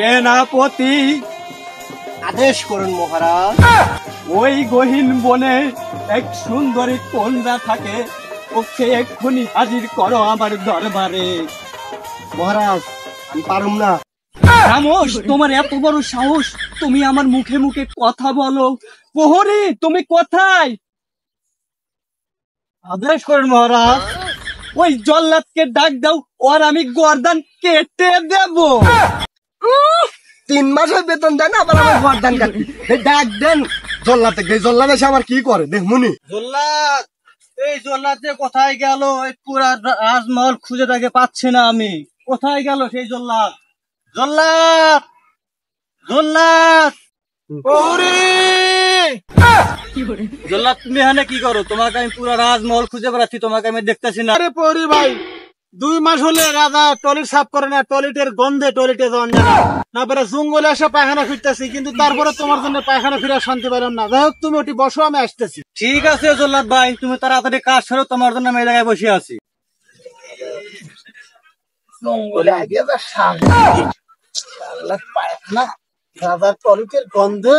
সেনাপতি, আদেশ করুন মহারাজ। ওই গহীন বনে এক সুন্দরী কন্যা থাকে, ওকে এক্ষুনি হাজির করো আমার দরবারে। মহারাজ আমি পারুম না। খামোশ, তোমার এত বড় সাহস, তুমি আমার মুখে মুখে কথা বলো। প্রহরী, তুমি কোথায়? আদেশ করুন মহারাজ। ওই জল্লাদকে ডাক দাও, ওর আমি গর্দান কেটে দেব। 3 মাসের বেতন দেন, আবার আমার গর্দান কাটবি। ডাক দেন জল্লাদ। জল্লাদ এসে আমার কি করে দেখ মুনি। জল্লাদ, এই জল্লাদ যে কোথায় গেল? এই পুরা রাজমহল খুঁজে তাকে পাচ্ছি না আমি। কোথায় গেল সেই জল্লাদ? জল্লাদ, জল্লাদ, জল্লাদ, তুমি এখানে কি করো? তোমাকে আমি পুরা রাজমহল খুঁজে বেড়াচ্ছি, তোমাকে আমি দেখতেছি না। আরে পরি ভাই, 2 মাস হলে রাজা টয়লেট সাফ করে না, টয়লেটের গন্ধে টয়লেটে যাওয়া যায় না। না পরে জঙ্গলে এসে পায়খানা ফিরতেছি, কিন্তু তারপরে তোমার জন্য পায়খানা ফিরে শান্তি পেলাম না। যাই হোক, তুমি ওটি বসো, আমি আসতেছি। ঠিক আছে জল্লাদ ভাই, তুমি তাড়াতাড়ি কাজ ছাড়ো, তোমার জন্য আমি এই জায়গায় বসে আছি। জঙ্গলে আগে পায়খানা, রাজার টয়লেটের গন্ধে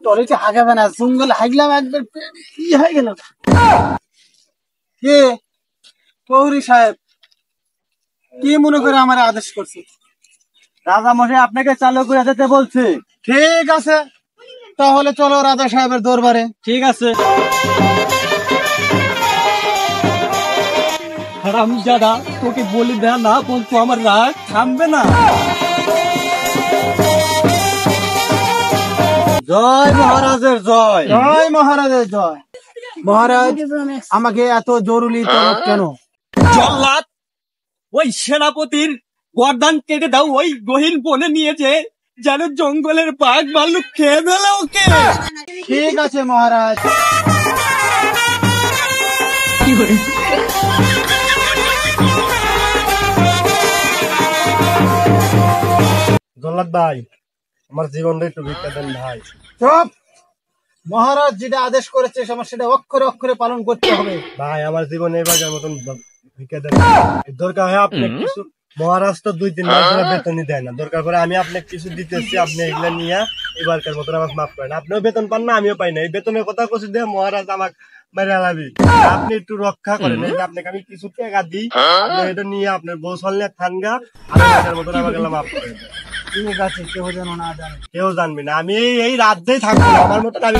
টয়লেটে হাগাবে না। জঙ্গলে হাগলাম, একবার কি হয়ে গেল। কে পৌরি সাহেব, কি মনে করে আমার আদেশ করছে? রাজা মশাই আপনাকে চালু করে যেতে বলছে। ঠিক আছে, তাহলে চলো রাজা সাহেবের দরবারে। ঠিক আছে। হারামজাদা, তোকে বলি দেয়া না বলতো আমার রাগ থামবে না। জয় মহারাজের জয়। জয় মহারাজের জয়। মহারাজ, আমাকে এত জরুরি তলব কেন? জল্লাদ, ওই সেনাপতির গর্দান কেটে দাও, ওই গহীন বনে নিয়েছে, যেন জঙ্গলের বাঘ ভাল্লুক খেয়ে ফেলে ওকে। ঠিক আছে মহারাজ। জল্লাদ ভাই, আমার জীবনটা একটু ভিক্ষা দেন ভাই। চুপ! মহারাজ যেটা আদেশ করেছে আমার সেটা অক্ষরে অক্ষরে পালন করতে হবে। ভাই আমার জীবনে এবার মতন ভিক্ষা দেন। দরকার হয় আপনি কিছু, মহারাজ তো 2-3 মাস ধরে বেতনই দেয় না। দরকার পরে আমি আপনাকে কিছু দিতেছি, আপনি এগুলা নিয়ে এবারকার মতন আমাকে মাফ করেন। আপনিও বেতন পান না, আমিও পাই না। এই বেতনের কথা কছি দিয়ে মহারাজ আমাকে মেরে আলাবি। আপনি একটু রক্ষা করেন। এই যে আপনাকে আমি কিছু টাকা দিই, আপনি এটা নিয়ে আপনার বউ সলনে থানগা, আর মতন আমাকে মাফ করেন। ঠিক আছে, কেউ যেন না জানে। কেউ জানবি না, আমি এই রাজ্যেই থাকবো, আমার মতন আমি